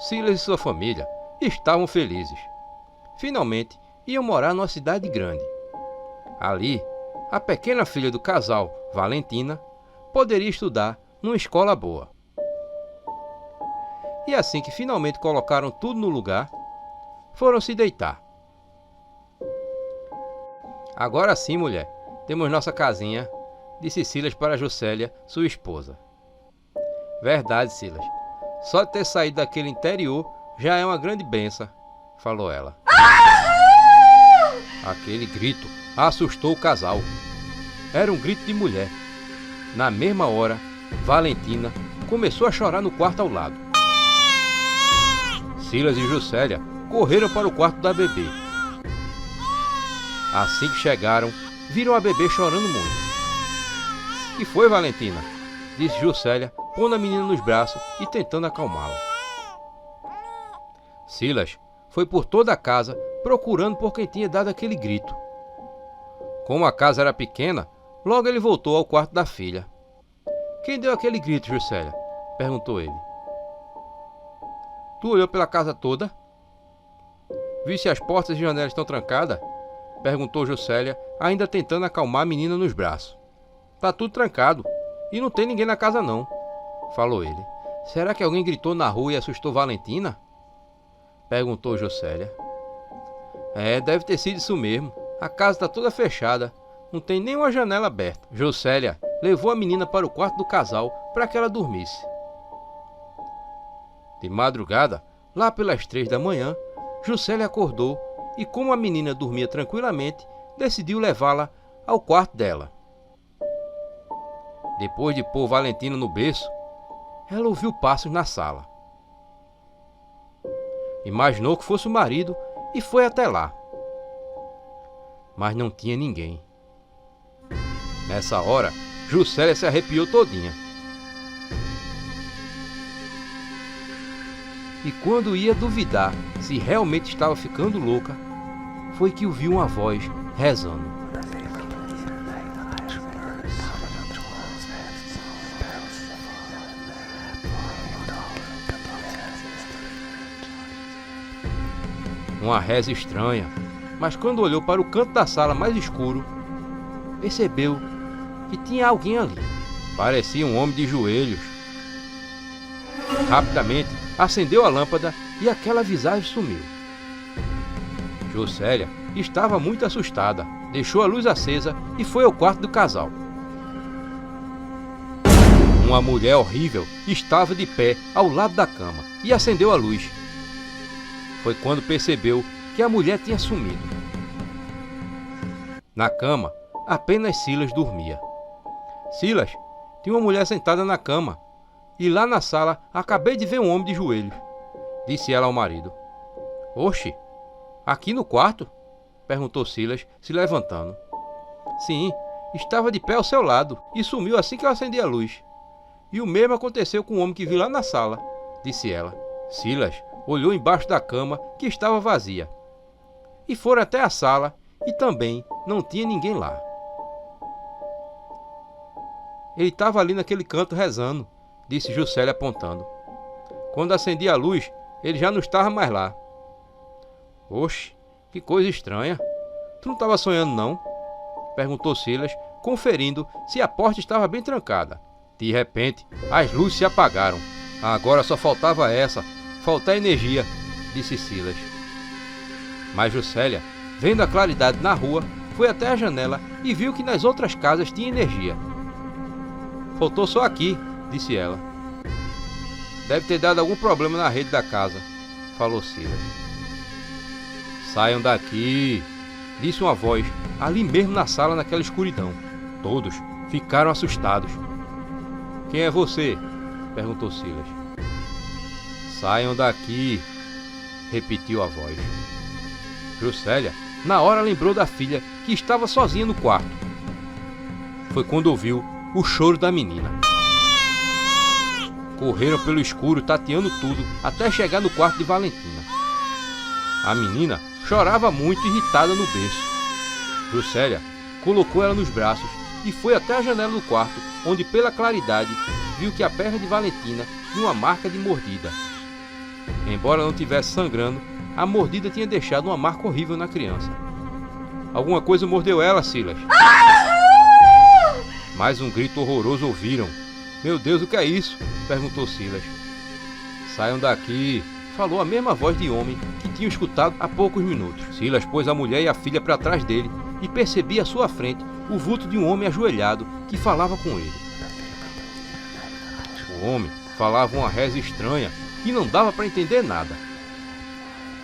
Silas e sua família estavam felizes. Finalmente iam morar numa cidade grande. Ali, a pequena filha do casal, Valentina, poderia estudar numa escola boa. E assim que finalmente colocaram tudo no lugar, foram se deitar. Agora sim, mulher, temos nossa casinha, disse Silas para Juscelia, sua esposa. Verdade, Silas. Só de ter saído daquele interior já é uma grande benção, falou ela. Aquele grito assustou o casal. Era um grito de mulher. Na mesma hora, Valentina começou a chorar no quarto ao lado. Silas e Juscelia correram para o quarto da bebê. Assim que chegaram, viram a bebê chorando muito. Que foi, Valentina? Disse Juscelia, pondo a menina nos braços e tentando acalmá-la. Silas foi por toda a casa procurando por quem tinha dado aquele grito. Como a casa era pequena, logo ele voltou ao quarto da filha. Quem deu aquele grito, Juscelia? Perguntou ele. Tu olhou pela casa toda? Viu se as portas e janelas estão trancadas? Perguntou Juscelia, ainda tentando acalmar a menina nos braços. Tá tudo trancado e não tem ninguém na casa não, falou ele. Será que alguém gritou na rua e assustou Valentina? Perguntou Juscelia. Deve ter sido isso mesmo. A casa está toda fechada, não tem nenhuma janela aberta. Juscelia levou a menina para o quarto do casal para que ela dormisse. De madrugada, lá pelas 3 da manhã, Juscelia acordou e, como a menina dormia tranquilamente, decidiu levá-la ao quarto dela. Depois de pôr Valentina no berço, ela ouviu passos na sala. Imaginou que fosse o marido e foi até lá. Mas não tinha ninguém. Nessa hora, Juscelia se arrepiou todinha. E quando ia duvidar se realmente estava ficando louca, foi que ouviu uma voz rezando. Uma reza estranha, mas quando olhou para o canto da sala mais escuro, percebeu que tinha alguém ali. Parecia um homem de joelhos. Rapidamente acendeu a lâmpada e aquela visagem sumiu. Juscelia estava muito assustada, deixou a luz acesa e foi ao quarto do casal. Uma mulher horrível estava de pé ao lado da cama e acendeu a luz. Foi quando percebeu que a mulher tinha sumido. Na cama, apenas Silas dormia. Silas, tinha uma mulher sentada na cama. E lá na sala, acabei de ver um homem de joelhos, disse ela ao marido. Oxe, aqui no quarto? Perguntou Silas, se levantando. Sim, estava de pé ao seu lado e sumiu assim que eu acendi a luz. E o mesmo aconteceu com o homem que vi lá na sala, disse ela. Silas olhou embaixo da cama, que estava vazia. E foram até a sala e também não tinha ninguém lá. Ele estava ali naquele canto rezando, disse Juscelia apontando. Quando acendi a luz, ele já não estava mais lá. Oxe, que coisa estranha. Tu não estava sonhando não? Perguntou Silas, conferindo se a porta estava bem trancada. De repente, as luzes se apagaram. Agora só faltava faltar energia, disse Silas. Mas Juscelia, vendo a claridade na rua, foi até a janela e viu que nas outras casas tinha energia. Faltou só aqui, disse ela. Deve ter dado algum problema na rede da casa, falou Silas. Saiam daqui, disse uma voz, ali mesmo na sala naquela escuridão. Todos ficaram assustados. Quem é você? Perguntou Silas. Saiam daqui, repetiu a voz. Juscelia, na hora, lembrou da filha que estava sozinha no quarto. Foi quando ouviu o choro da menina. Correram pelo escuro, tateando tudo, até chegar no quarto de Valentina. A menina chorava muito, irritada no berço. Juscelia colocou ela nos braços e foi até a janela do quarto, onde pela claridade viu que a perna de Valentina tinha uma marca de mordida. Embora não tivesse sangrando, a mordida tinha deixado uma marca horrível na criança. Alguma coisa mordeu ela, Silas. Mais um grito horroroso ouviram. Meu Deus, o que é isso? Perguntou Silas. Saiam daqui, falou a mesma voz de homem que tinham escutado há poucos minutos. Silas pôs a mulher e a filha para trás dele e percebia à sua frente o vulto de um homem ajoelhado que falava com ele. O homem falava uma reza estranha que não dava para entender nada.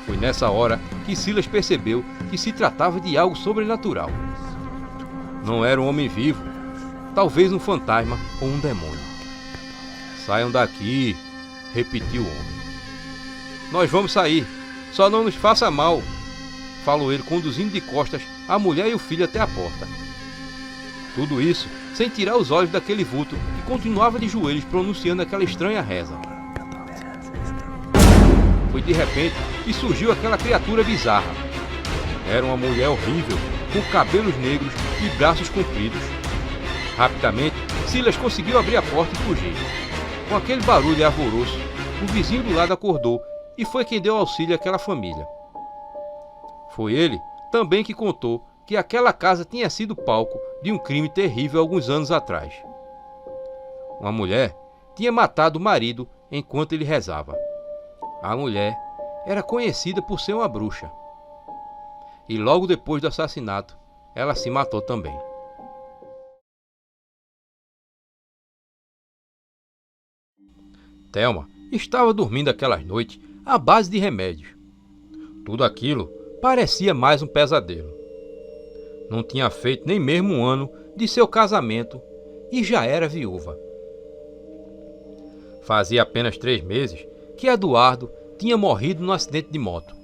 Foi nessa hora que Silas percebeu que se tratava de algo sobrenatural. Não era um homem vivo, talvez um fantasma ou um demônio. Saiam daqui, repetiu o homem. Nós vamos sair, só não nos faça mal, falou ele, conduzindo de costas a mulher e o filho até a porta. Tudo isso sem tirar os olhos daquele vulto que continuava de joelhos pronunciando aquela estranha reza. Foi de repente que surgiu aquela criatura bizarra. Era uma mulher horrível, com cabelos negros e braços compridos. Rapidamente, Silas conseguiu abrir a porta e fugir. Com aquele barulho e alvoroço, o vizinho do lado acordou e foi quem deu auxílio àquela família. Foi ele também que contou que aquela casa tinha sido palco de um crime terrível alguns anos atrás. Uma mulher tinha matado o marido enquanto ele rezava. A mulher era conhecida por ser uma bruxa. E logo depois do assassinato, ela se matou também. Thelma estava dormindo aquelas noites à base de remédios. Tudo aquilo parecia mais um pesadelo. Não tinha feito nem mesmo um ano de seu casamento e já era viúva. Fazia apenas 3 meses que Eduardo tinha morrido num acidente de moto.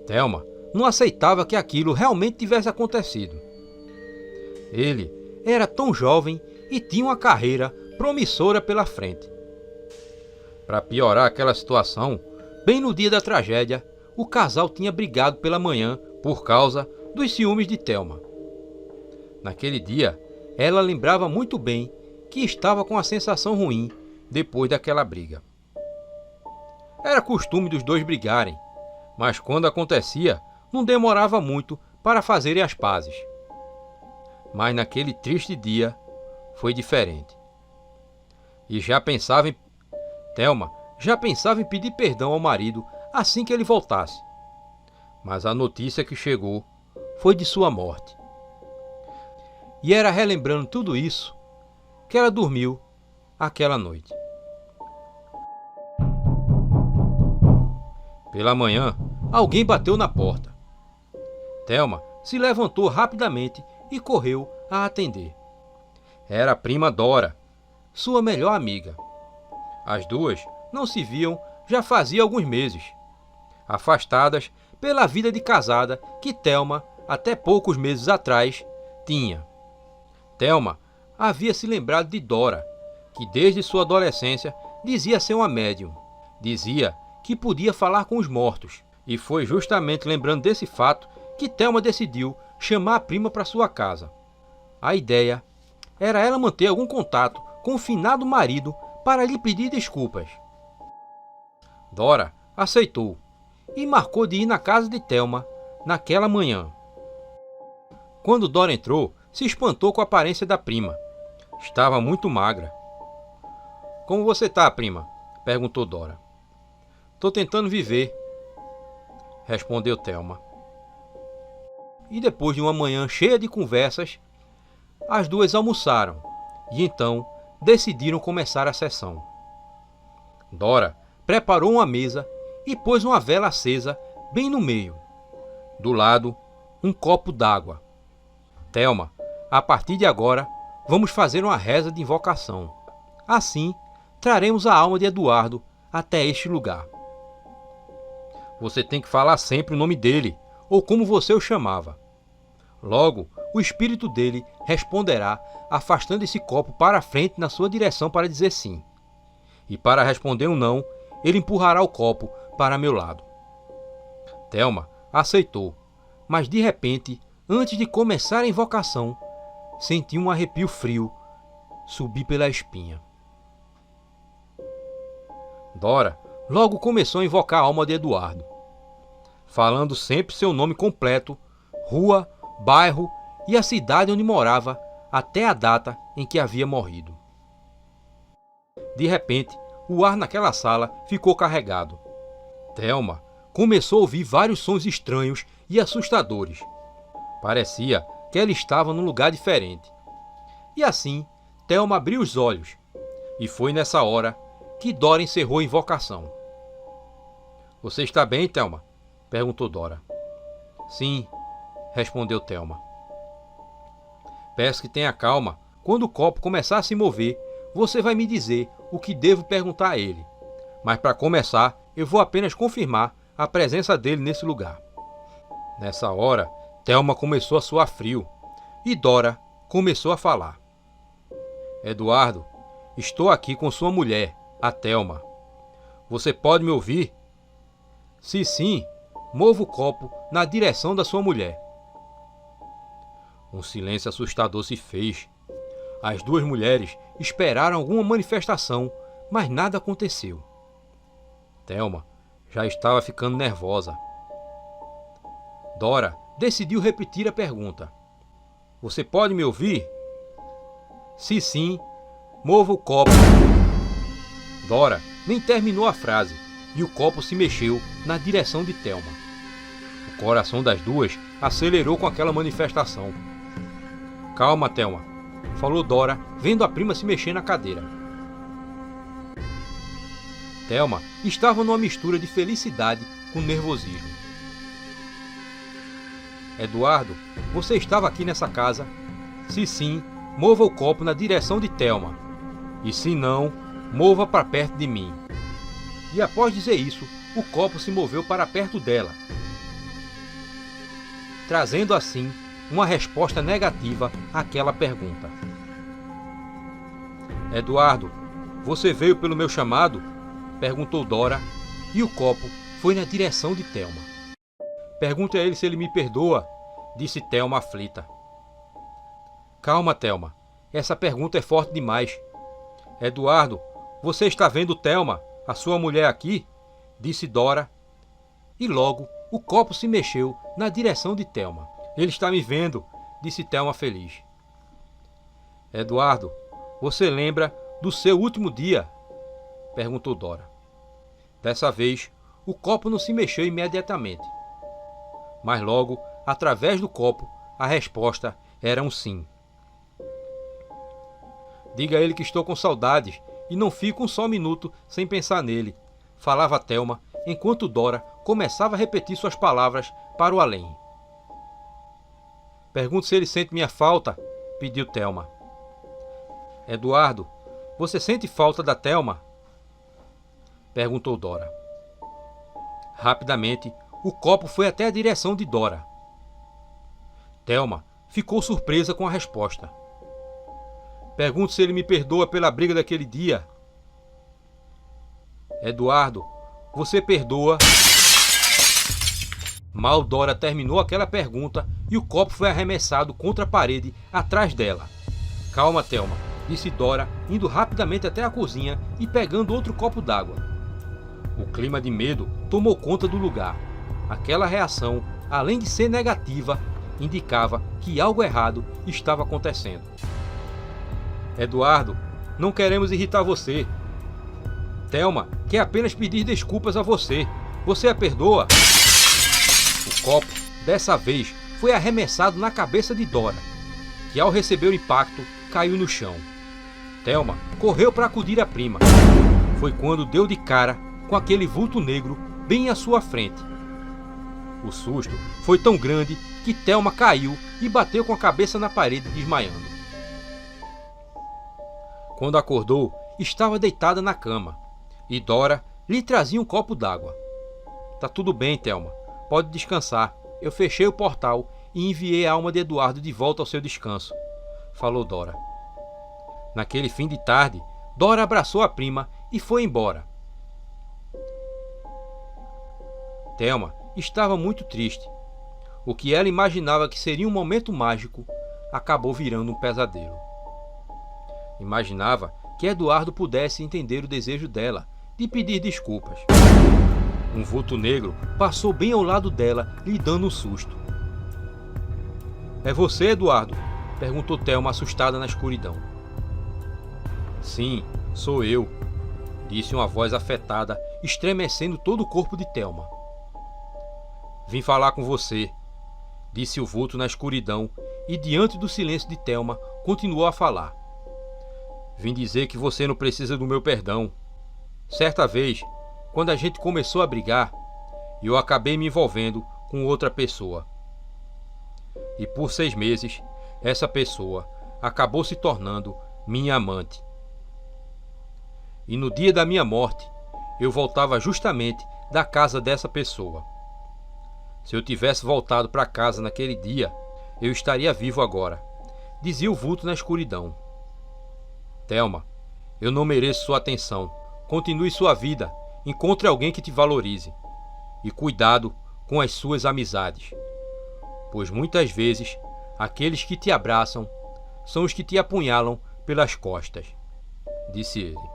Thelma não aceitava que aquilo realmente tivesse acontecido. Ele era tão jovem e tinha uma carreira promissora pela frente. Para piorar aquela situação, bem no dia da tragédia, o casal tinha brigado pela manhã por causa dos ciúmes de Thelma. Naquele dia, ela lembrava muito bem que estava com a sensação ruim depois daquela briga. Era costume dos dois brigarem, mas quando acontecia, não demorava muito para fazerem as pazes. Mas naquele triste dia, foi diferente. E Thelma já pensava em pedir perdão ao marido assim que ele voltasse. Mas a notícia que chegou foi de sua morte. E era relembrando tudo isso que ela dormiu aquela noite. Pela manhã, alguém bateu na porta. Thelma se levantou rapidamente e correu a atender. Era a prima Dora, sua melhor amiga. As duas não se viam já fazia alguns meses, afastadas pela vida de casada que Thelma, até poucos meses atrás, tinha. Thelma havia se lembrado de Dora, que desde sua adolescência dizia ser uma médium. Dizia que podia falar com os mortos, e foi justamente lembrando desse fato que Thelma decidiu chamar a prima para sua casa. A ideia era ela manter algum contato com o finado marido para lhe pedir desculpas. Dora aceitou e marcou de ir na casa de Thelma naquela manhã. Quando Dora entrou, se espantou com a aparência da prima. Estava muito magra. Como você tá, prima? Perguntou Dora. Tô tentando viver, respondeu Thelma. E depois de uma manhã cheia de conversas, as duas almoçaram e então decidiram começar a sessão. Dora preparou uma mesa e pôs uma vela acesa bem no meio. Do lado, um copo d'água. Thelma, a partir de agora, vamos fazer uma reza de invocação. Assim, traremos a alma de Eduardo até este lugar. Você tem que falar sempre o nome dele, ou como você o chamava. Logo, o espírito dele responderá, afastando esse copo para a frente na sua direção para dizer sim. E para responder um não, ele empurrará o copo para meu lado. Thelma aceitou, mas de repente, antes de começar a invocação, sentiu um arrepio frio subir pela espinha. Dora logo começou a invocar a alma de Eduardo, falando sempre seu nome completo, rua, bairro e a cidade onde morava até a data em que havia morrido. De repente, o ar naquela sala ficou carregado. Thelma começou a ouvir vários sons estranhos e assustadores. Parecia que ela estava num lugar diferente. E assim, Thelma abriu os olhos. E foi nessa hora que Dora encerrou a invocação. "Você está bem, Thelma?" perguntou Dora. "Sim", respondeu Thelma. "Peço que tenha calma. Quando o copo começar a se mover, você vai me dizer o que devo perguntar a ele. Mas para começar, eu vou apenas confirmar a presença dele nesse lugar." Nessa hora, Thelma começou a suar frio e Dora começou a falar. "Eduardo, estou aqui com sua mulher, a Thelma. Você pode me ouvir?" "Se sim, mova o copo na direção da sua mulher." Um silêncio assustador se fez. As duas mulheres esperaram alguma manifestação, mas nada aconteceu. Thelma já estava ficando nervosa. Dora decidiu repetir a pergunta. "Você pode me ouvir?" "Se sim, mova o copo." Dora nem terminou a frase e o copo se mexeu na direção de Thelma. O coração das duas acelerou com aquela manifestação. "Calma, Thelma", falou Dora, vendo a prima se mexer na cadeira. Thelma estava numa mistura de felicidade com nervosismo. "Eduardo, você estava aqui nessa casa? Se sim, mova o copo na direção de Thelma. E se não, mova para perto de mim." E após dizer isso, o copo se moveu para perto dela, trazendo assim uma resposta negativa àquela pergunta. "Eduardo, você veio pelo meu chamado?" perguntou Dora, e o copo foi na direção de Thelma. "Pergunte a ele se ele me perdoa", disse Thelma aflita. "Calma, Thelma, essa pergunta é forte demais." "Eduardo, você está vendo Thelma, a sua mulher aqui?" disse Dora, e logo o copo se mexeu na direção de Thelma. "Ele está me vendo", disse Thelma feliz. "Eduardo, você lembra do seu último dia?" perguntou Dora. Dessa vez, o copo não se mexeu imediatamente. Mas logo, através do copo, a resposta era um sim. "Diga a ele que estou com saudades e não fico um só minuto sem pensar nele", falava Thelma, enquanto Dora começava a repetir suas palavras para o além. "Pergunto se ele sente minha falta", pediu Thelma. "Eduardo, você sente falta da Thelma?" perguntou Dora. Rapidamente, o copo foi até a direção de Dora. Thelma ficou surpresa com a resposta. "Pergunto se ele me perdoa pela briga daquele dia." "Eduardo, você perdoa?" Mal Dora terminou aquela pergunta e o copo foi arremessado contra a parede atrás dela. "Calma, Thelma", disse Dora, indo rapidamente até a cozinha e pegando outro copo d'água. O clima de medo tomou conta do lugar. Aquela reação, além de ser negativa, indicava que algo errado estava acontecendo. "Eduardo, não queremos irritar você. Thelma quer apenas pedir desculpas a você. Você a perdoa?" O copo, dessa vez, foi arremessado na cabeça de Dora, que ao receber o impacto, caiu no chão. Thelma correu para acudir a prima. Foi quando deu de cara com aquele vulto negro bem à sua frente. O susto foi tão grande que Thelma caiu e bateu com a cabeça na parede, desmaiando. Quando acordou, estava deitada na cama e Dora lhe trazia um copo d'água. "Tá tudo bem, Thelma. Pode descansar. Eu fechei o portal e enviei a alma de Eduardo de volta ao seu descanso", falou Dora. Naquele fim de tarde, Dora abraçou a prima e foi embora. Thelma estava muito triste. O que ela imaginava que seria um momento mágico acabou virando um pesadelo. Imaginava que Eduardo pudesse entender o desejo dela de pedir desculpas. Um vulto negro passou bem ao lado dela, lhe dando um susto. "É você, Eduardo?" perguntou Thelma, assustada na escuridão. "Sim, sou eu", disse uma voz afetada, estremecendo todo o corpo de Thelma. "Vim falar com você", disse o vulto na escuridão, e diante do silêncio de Thelma, continuou a falar. "Vim dizer que você não precisa do meu perdão. Certa vez, quando a gente começou a brigar, eu acabei me envolvendo com outra pessoa. E por 6 meses, essa pessoa acabou se tornando minha amante. E no dia da minha morte, eu voltava justamente da casa dessa pessoa. Se eu tivesse voltado para casa naquele dia, eu estaria vivo agora", dizia o vulto na escuridão. "Thelma, eu não mereço sua atenção. Continue sua vida, encontre alguém que te valorize. E cuidado com as suas amizades, pois muitas vezes aqueles que te abraçam são os que te apunhalam pelas costas", disse ele.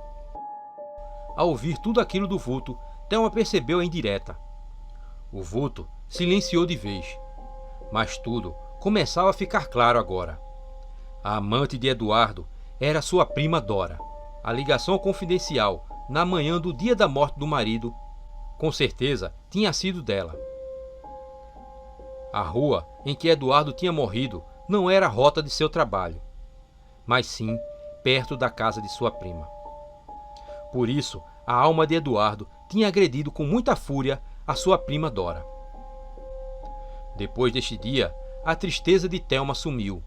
Ao ouvir tudo aquilo do vulto, Thelma percebeu a indireta. O vulto silenciou de vez, mas tudo começava a ficar claro agora. A amante de Eduardo era sua prima Dora. A ligação confidencial na manhã do dia da morte do marido, com certeza, tinha sido dela. A rua em que Eduardo tinha morrido não era a rota de seu trabalho, mas sim perto da casa de sua prima. Por isso, a alma de Eduardo tinha agredido com muita fúria a sua prima Dora. Depois deste dia, a tristeza de Thelma sumiu.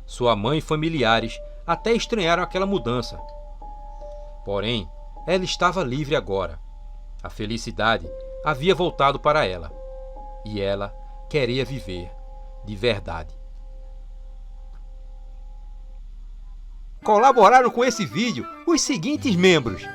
Sua mãe e familiares até estranharam aquela mudança. Porém, ela estava livre agora. A felicidade havia voltado para ela. E ela queria viver de verdade. Colaboraram com esse vídeo os seguintes membros: